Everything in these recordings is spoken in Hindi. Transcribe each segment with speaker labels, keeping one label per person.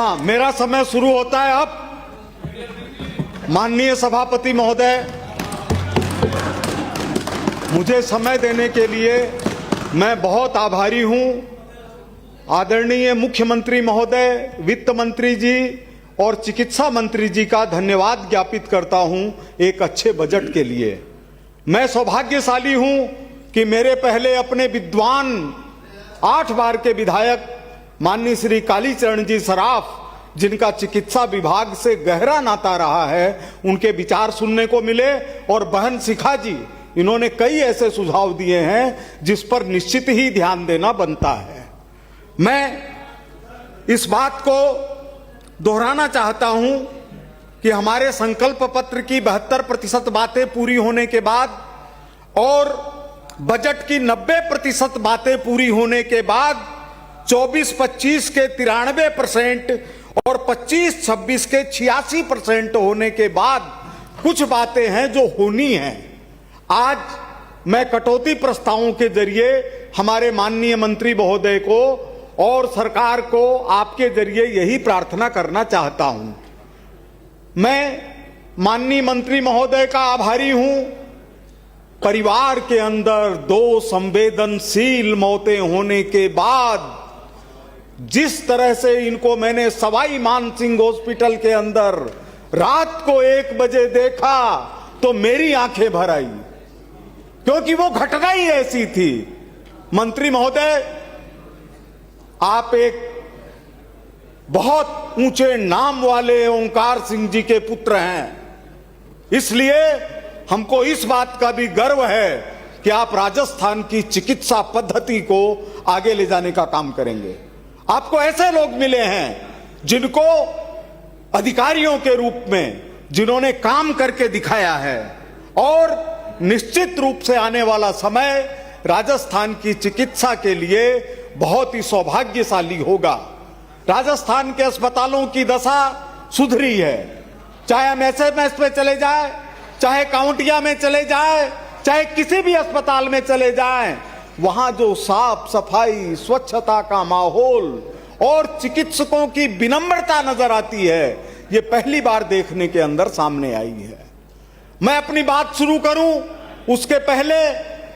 Speaker 1: हाँ, मेरा समय शुरू होता है अब। माननीय सभापति महोदय, मुझे समय देने के लिए मैं बहुत आभारी हूं। आदरणीय मुख्यमंत्री महोदय, वित्त मंत्री जी और चिकित्सा मंत्री जी का धन्यवाद ज्ञापित करता हूं एक अच्छे बजट के लिए। मैं सौभाग्यशाली हूं कि मेरे पहले अपने विद्वान 8 बार के विधायक माननीय श्री कालीचरण जी सराफ, जिनका चिकित्सा विभाग से गहरा नाता रहा है, उनके विचार सुनने को मिले। और बहन शिखा जी, इन्होंने कई ऐसे सुझाव दिए हैं जिस पर निश्चित ही ध्यान देना बनता है। मैं इस बात को दोहराना चाहता हूं कि हमारे संकल्प पत्र की 72% बातें पूरी होने के बाद और बजट की 90% बातें पूरी होने के बाद 24-25 के 93% और 25-26 के 86% होने के बाद कुछ बातें हैं जो होनी हैं। आज मैं कटौती प्रस्तावों के जरिए हमारे माननीय मंत्री महोदय को और सरकार को आपके जरिए यही प्रार्थना करना चाहता हूं। मैं माननीय मंत्री महोदय का आभारी हूं। परिवार के अंदर 2 संवेदनशील मौतें होने के बाद जिस तरह से इनको मैंने सवाई मानसिंह हॉस्पिटल के अंदर रात को 1 बजे देखा तो मेरी आंखें भर आई, क्योंकि वो घटना ही ऐसी थी। मंत्री महोदय, आप एक बहुत ऊंचे नाम वाले ओंकार सिंह जी के पुत्र हैं, इसलिए हमको इस बात का भी गर्व है कि आप राजस्थान की चिकित्सा पद्धति को आगे ले जाने का काम करेंगे। आपको ऐसे लोग मिले हैं जिनको अधिकारियों के रूप में, जिन्होंने काम करके दिखाया है, और निश्चित रूप से आने वाला समय राजस्थान की चिकित्सा के लिए बहुत ही सौभाग्यशाली होगा। राजस्थान के अस्पतालों की दशा सुधरी है, चाहे हम एसएमएस पे चले जाए, चाहे काउंटिया में चले जाए, चाहे किसी भी अस्पताल में चले जाएं, वहां जो साफ सफाई, स्वच्छता का माहौल और चिकित्सकों की विनम्रता नजर आती है, ये पहली बार देखने के अंदर सामने आई है। मैं अपनी बात शुरू करूं उसके पहले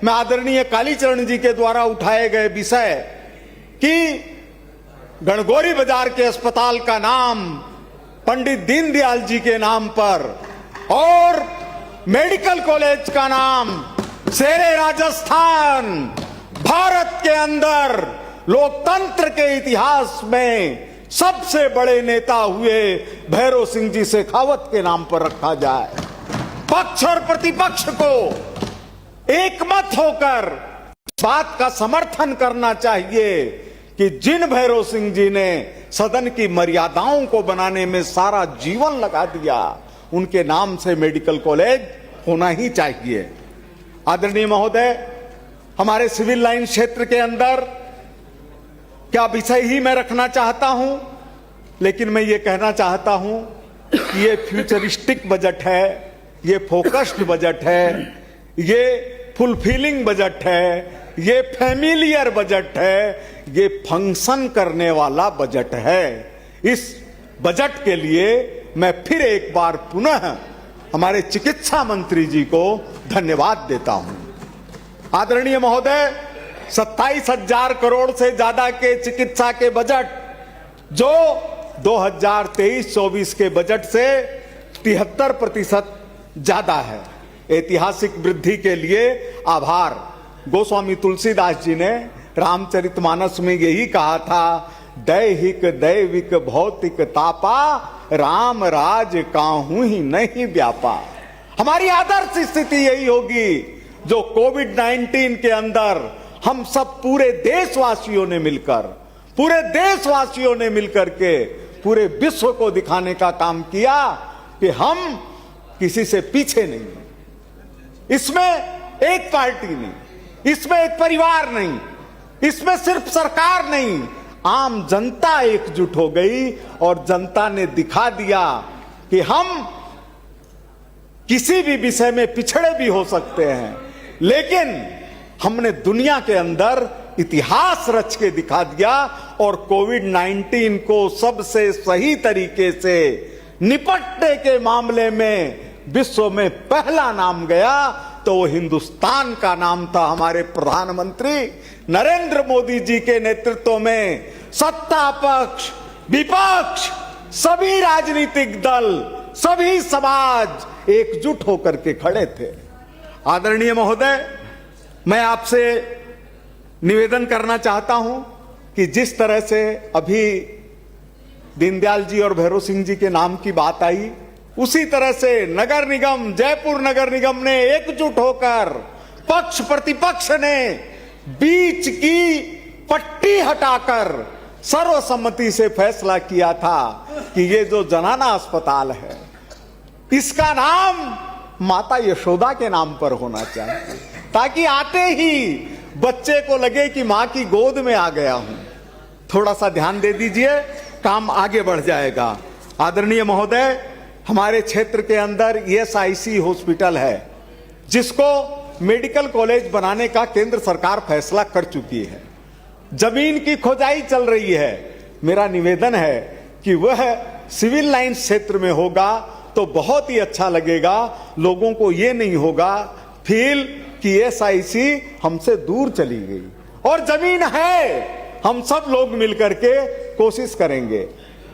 Speaker 1: मैं आदरणीय कालीचरण जी के द्वारा उठाए गए विषय कि गणगौरी बाजार के अस्पताल का नाम पंडित दीनदयाल जी के नाम पर और मेडिकल कॉलेज का नाम शेरे राजस्थान, भारत के अंदर लोकतंत्र के इतिहास में सबसे बड़े नेता हुए भैरव सिंह जी शेखावत के नाम पर रखा जाए। पक्ष और प्रतिपक्ष को एकमत होकर बात का समर्थन करना चाहिए कि जिन भैरव सिंह जी ने सदन की मर्यादाओं को बनाने में सारा जीवन लगा दिया, उनके नाम से मेडिकल कॉलेज होना ही चाहिए। आदरणीय महोदय, हमारे सिविल लाइन क्षेत्र के अंदर क्या विषय ही मैं रखना चाहता हूं, लेकिन मैं ये कहना चाहता हूं कि ये फ्यूचरिस्टिक बजट है, ये फोकस्ड बजट है, ये फुलफिलिंग बजट है, ये फैमिलियर बजट है, ये फंक्शन करने वाला बजट है। इस बजट के लिए मैं फिर एक बार पुनः हमारे चिकित्सा मंत्री जी को धन्यवाद देता हूं। आदरणीय महोदय, 27,000 करोड़ से ज्यादा के चिकित्सा के बजट जो 2023-24 के बजट से 73% ज्यादा है। ऐतिहासिक वृद्धि के लिए आभार। गोस्वामी तुलसीदास जी ने रामचरितमानस में यही कहा था, दैहिक दैविक भौतिक तापा, राम राज काहू ही नहीं व्यापा। हमारी आदर्श स्थिति यही होगी जो कोविड-19 के अंदर हम सब पूरे देशवासियों ने मिलकर के पूरे विश्व को दिखाने का काम किया कि हम किसी से पीछे नहीं, इसमें एक पार्टी नहीं, इसमें एक परिवार नहीं, इसमें सिर्फ सरकार नहीं, आम जनता एकजुट हो गई और जनता ने दिखा दिया कि हम किसी भी विषय में पिछड़े भी हो सकते हैं, लेकिन हमने दुनिया के अंदर इतिहास रच के दिखा दिया और कोविड-19 को सबसे सही तरीके से निपटने के मामले में विश्व में पहला नाम गया तो वो हिंदुस्तान का नाम था। हमारे प्रधानमंत्री नरेंद्र मोदी जी के नेतृत्व में सत्ता पक्ष, विपक्ष, सभी राजनीतिक दल, सभी समाज एकजुट होकर के खड़े थे। आदरणीय महोदय, मैं आपसे निवेदन करना चाहता हूं कि जिस तरह से अभी दीनदयाल जी और भैरव सिंह जी के नाम की बात आई, उसी तरह से नगर निगम, जयपुर नगर निगम ने एकजुट होकर पक्ष प्रतिपक्ष ने बीच की पट्टी हटाकर सर्वसम्मति से फैसला किया था कि ये जो जनाना अस्पताल है इसका नाम माता यशोदा के नाम पर होना चाहिए, ताकि आते ही बच्चे को लगे कि मां की गोद में आ गया हूं। थोड़ा सा ध्यान दे दीजिए, काम आगे बढ़ जाएगा। आदरणीय महोदय, हमारे क्षेत्र के अंदर ESIC हॉस्पिटल है जिसको मेडिकल कॉलेज बनाने का केंद्र सरकार फैसला कर चुकी है। जमीन की खोदाई चल रही है। मेरा निवेदन है कि वह सिविल लाइंस क्षेत्र में होगा तो बहुत ही अच्छा लगेगा। लोगों को यह नहीं होगा फील कि ESIC हमसे दूर चली गई, और जमीन है, हम सब लोग मिलकर के कोशिश करेंगे।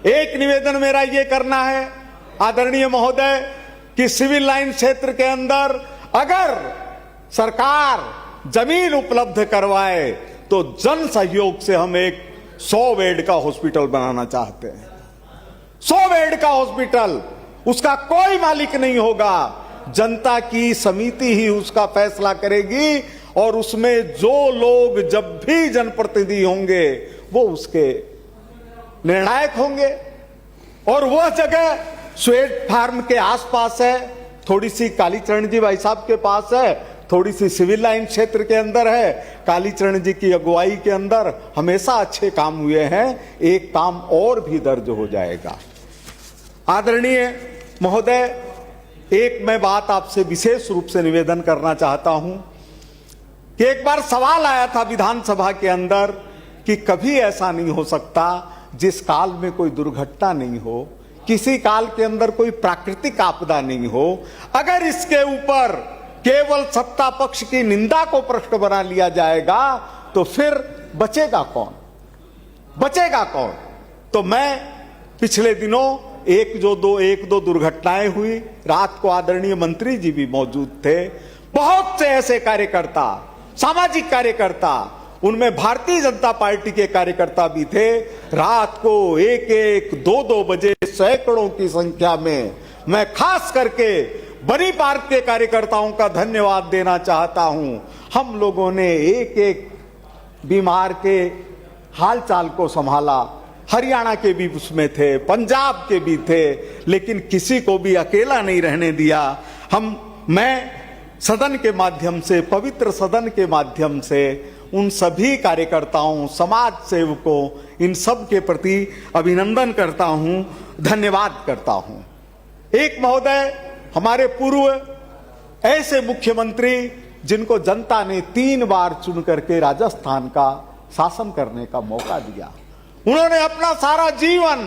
Speaker 1: एक निवेदन मेरा यह करना है आदरणीय महोदय कि सिविल लाइन क्षेत्र के अंदर अगर सरकार जमीन उपलब्ध करवाए तो जन सहयोग से हम एक 100 बेड का हॉस्पिटल बनाना चाहते हैं। 100 बेड का हॉस्पिटल, उसका कोई मालिक नहीं होगा, जनता की समिति ही उसका फैसला करेगी, और उसमें जो लोग जब भी जनप्रतिनिधि होंगे वो उसके निर्णायक होंगे। और वह जगह स्वेट फार्म के आसपास है, थोड़ी सी कालीचरण जी भाई साहब के पास है, थोड़ी सी सिविल लाइन क्षेत्र के अंदर है। कालीचरण जी की अगुवाई के अंदर हमेशा अच्छे काम हुए हैं, एक काम और भी दर्ज हो जाएगा। आदरणीय महोदय, एक मैं बात आपसे विशेष रूप से निवेदन करना चाहता हूं कि एक बार सवाल आया था विधानसभा के अंदर कि कभी ऐसा नहीं हो सकता जिस काल में कोई दुर्घटना नहीं हो, किसी काल के अंदर कोई प्राकृतिक आपदा नहीं हो, अगर इसके ऊपर केवल सत्ता पक्ष की निंदा को प्रश्न बना लिया जाएगा तो फिर बचेगा कौन, बचेगा कौन। तो मैं पिछले दिनों एक दो दुर्घटनाएं हुई, रात को आदरणीय मंत्री जी भी मौजूद थे। बहुत से ऐसे कार्यकर्ता, सामाजिक कार्यकर्ता, उनमें भारतीय जनता पार्टी के कार्यकर्ता भी थे, रात को 1-1, 2-2 बजे सैकड़ों की संख्या में, मैं खास करके बनी पार्क के कार्यकर्ताओं का धन्यवाद देना चाहता हूं। हम लोगों ने एक बीमार के हालचाल को संभाला। हरियाणा के भी उसमें थे, पंजाब के भी थे, लेकिन किसी को भी अकेला नहीं रहने दिया। मैं सदन के माध्यम से, पवित्र सदन के माध्यम से उन सभी कार्यकर्ताओं, समाज सेवकों, इन सब के प्रति अभिनंदन करता हूं, धन्यवाद करता हूं। एक महोदय, हमारे पूर्व ऐसे मुख्यमंत्री जिनको जनता ने 3 बार चुन करके राजस्थान का शासन करने का मौका दिया, उन्होंने अपना सारा जीवन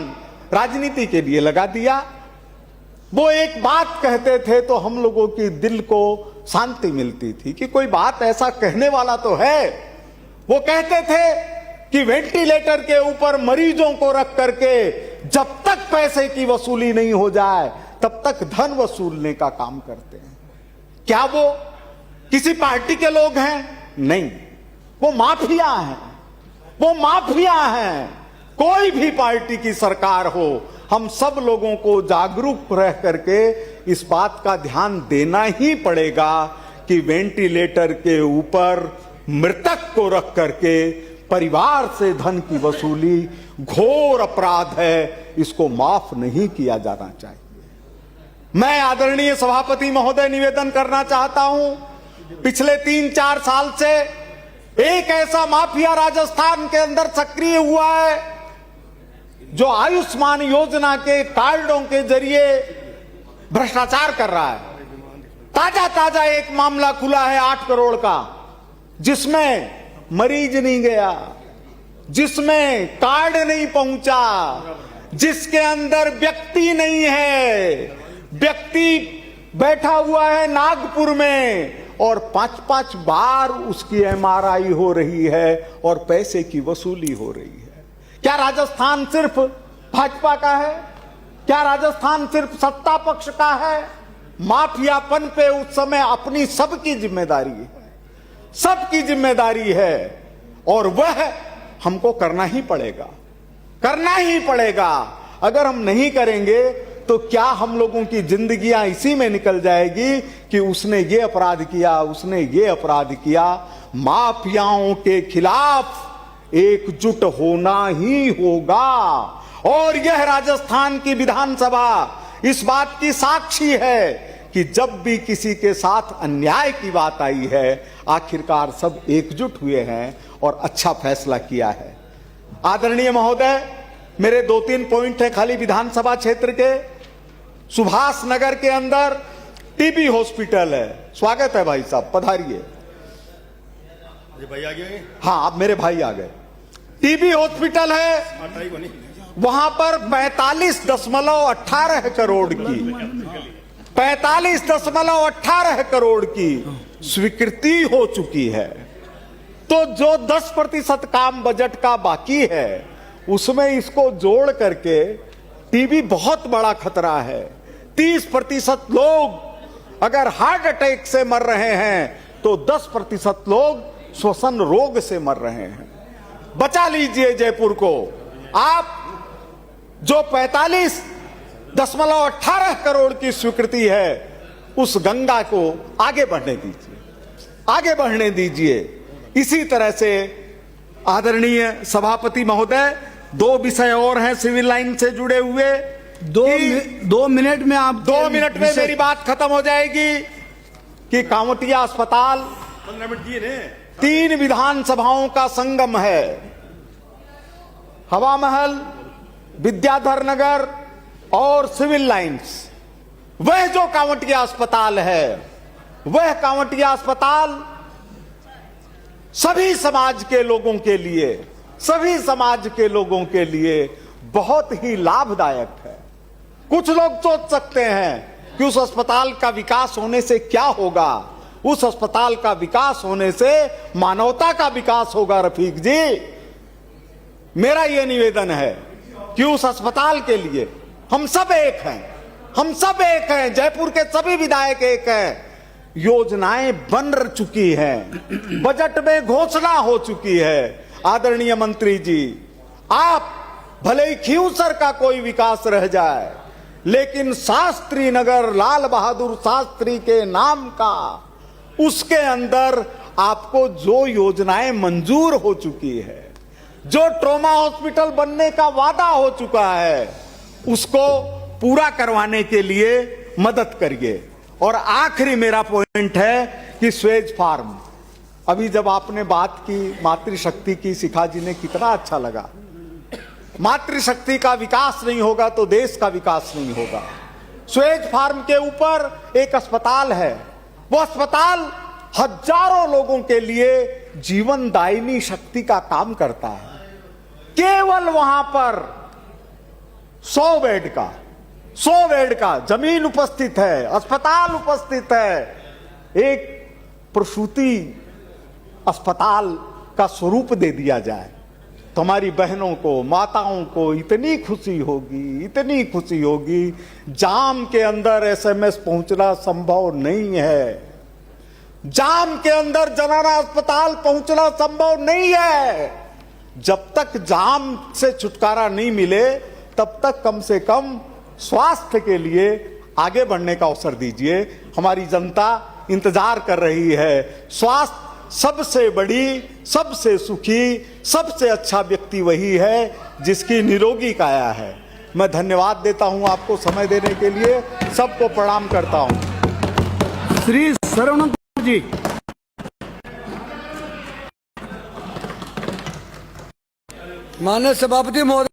Speaker 1: राजनीति के लिए लगा दिया। वो एक बात कहते थे तो हम लोगों की दिल को शांति मिलती थी कि कोई बात ऐसा कहने वाला तो है। वो कहते थे कि वेंटिलेटर के ऊपर मरीजों को रख करके जब तक पैसे की वसूली नहीं हो जाए तब तक धन वसूलने का काम करते हैं। क्या वो किसी पार्टी के लोग हैं? नहीं, वो माफिया हैं, वो माफिया हैं। कोई भी पार्टी की सरकार हो, हम सब लोगों को जागरूक रह करके इस बात का ध्यान देना ही पड़ेगा कि वेंटिलेटर के ऊपर मृतक को रख करके परिवार से धन की वसूली घोर अपराध है, इसको माफ नहीं किया जाना चाहिए। मैं आदरणीय सभापति महोदय निवेदन करना चाहता हूं, पिछले 3-4 साल से एक ऐसा माफिया राजस्थान के अंदर सक्रिय हुआ है जो आयुष्मान योजना के कार्डों के जरिए भ्रष्टाचार कर रहा है। ताजा एक मामला खुला है 8 करोड़ का, जिसमें मरीज नहीं गया, जिसमें कार्ड नहीं पहुंचा, जिसके अंदर व्यक्ति नहीं है, व्यक्ति बैठा हुआ है नागपुर में और 5-5 बार उसकी एमआरआई हो रही है और पैसे की वसूली हो रही है। क्या राजस्थान सिर्फ भाजपा का है? क्या राजस्थान सिर्फ सत्ता पक्ष का है? माफियापन पे उस समय अपनी सबकी जिम्मेदारी है, सबकी जिम्मेदारी है और वह हमको करना ही पड़ेगा, करना ही पड़ेगा। अगर हम नहीं करेंगे तो क्या हम लोगों की जिंदगियां इसी में निकल जाएगी कि उसने ये अपराध किया, उसने ये अपराध किया। माफियाओं के खिलाफ एकजुट होना ही होगा और यह राजस्थान की विधानसभा इस बात की साक्षी है कि जब भी किसी के साथ अन्याय की बात आई है, आखिरकार सब एकजुट हुए हैं और अच्छा फैसला किया है। आदरणीय महोदय, मेरे 2-3 पॉइंट है खाली विधानसभा क्षेत्र के। सुभाष नगर के अंदर टीबी हॉस्पिटल है। स्वागत है भाई साहब, पधारिए।
Speaker 2: भाई आ गए?
Speaker 1: हाँ, अब मेरे भाई आ गए। टीबी हॉस्पिटल है, वहां पर 45.18 करोड़ की 45.18 करोड़ की स्वीकृति हो चुकी है। तो जो 10% काम बजट का बाकी है उसमें इसको जोड़ करके टीबी बहुत बड़ा खतरा है। 30% लोग अगर हार्ट अटैक से मर रहे हैं तो 10% लोग श्वसन रोग से मर रहे हैं। बचा लीजिए जयपुर को। आप जो 45.18 करोड़ की स्वीकृति है उस गंगा को आगे बढ़ने दीजिए, आगे बढ़ने दीजिए। इसी तरह से आदरणीय सभापति महोदय, 2 विषय और हैं सिविल लाइन से जुड़े हुए।
Speaker 3: 2 मिनट में आप
Speaker 1: 2 मिनट में मेरी बात खत्म हो जाएगी कि कांवटिया अस्पताल
Speaker 2: 15 मिनट दिए ने।
Speaker 1: 3 विधानसभाओं का संगम है। हवा महल, विद्याधर नगर और सिविल लाइंस। वह जो कांवटिया अस्पताल है, वह कांवटिया अस्पताल सभी समाज के लोगों के लिए, सभी समाज के लोगों के लिए बहुत ही लाभदायक है। कुछ लोग सोच सकते हैं कि उस अस्पताल का विकास होने से क्या होगा। उस अस्पताल का विकास होने से मानवता का विकास होगा। रफीक जी, मेरा यह निवेदन है कि उस अस्पताल के लिए हम सब एक हैं, हम सब एक हैं। जयपुर के सभी विधायक एक हैं। योजनाएं बन चुकी हैं, बजट में घोषणा हो चुकी है। आदरणीय मंत्री जी, आप भले ही खींवसर का कोई विकास रह जाए, लेकिन शास्त्री नगर लाल बहादुर शास्त्री के नाम का, उसके अंदर आपको जो योजनाएं मंजूर हो चुकी है, जो ट्रॉमा हॉस्पिटल बनने का वादा हो चुका है, उसको पूरा करवाने के लिए मदद करिए। और आखिरी मेरा पॉइंट है कि स्वेज फार्म, अभी जब आपने बात की मातृशक्ति की, शिखा जी ने कितना अच्छा लगा। मातृशक्ति का विकास नहीं होगा तो देश का विकास नहीं होगा। स्वेज फार्म के ऊपर एक अस्पताल है। वो अस्पताल हजारों लोगों के लिए जीवनदायिनी शक्ति का काम करता है। केवल वहां पर 100 बेड का जमीन उपस्थित है, अस्पताल उपस्थित है। एक प्रसूति अस्पताल का स्वरूप दे दिया जाए तो हमारी बहनों को, माताओं को इतनी खुशी होगी, इतनी खुशी होगी। जाम के अंदर एसएमएस पहुंचना संभव नहीं है। जाम के अंदर जनाना अस्पताल पहुंचना संभव नहीं है। जब तक जाम से छुटकारा नहीं मिले तब तक कम से कम स्वास्थ्य के लिए आगे बढ़ने का अवसर दीजिए। हमारी जनता इंतजार कर रही है। स्वास्थ्य सबसे बड़ी, सबसे सुखी, सबसे अच्छा व्यक्ति वही है जिसकी निरोगी काया है। मैं धन्यवाद देता हूं आपको समय देने के लिए। सबको प्रणाम करता हूं।
Speaker 3: श्री सरवण जी,
Speaker 4: माननीय सभापति महोदय।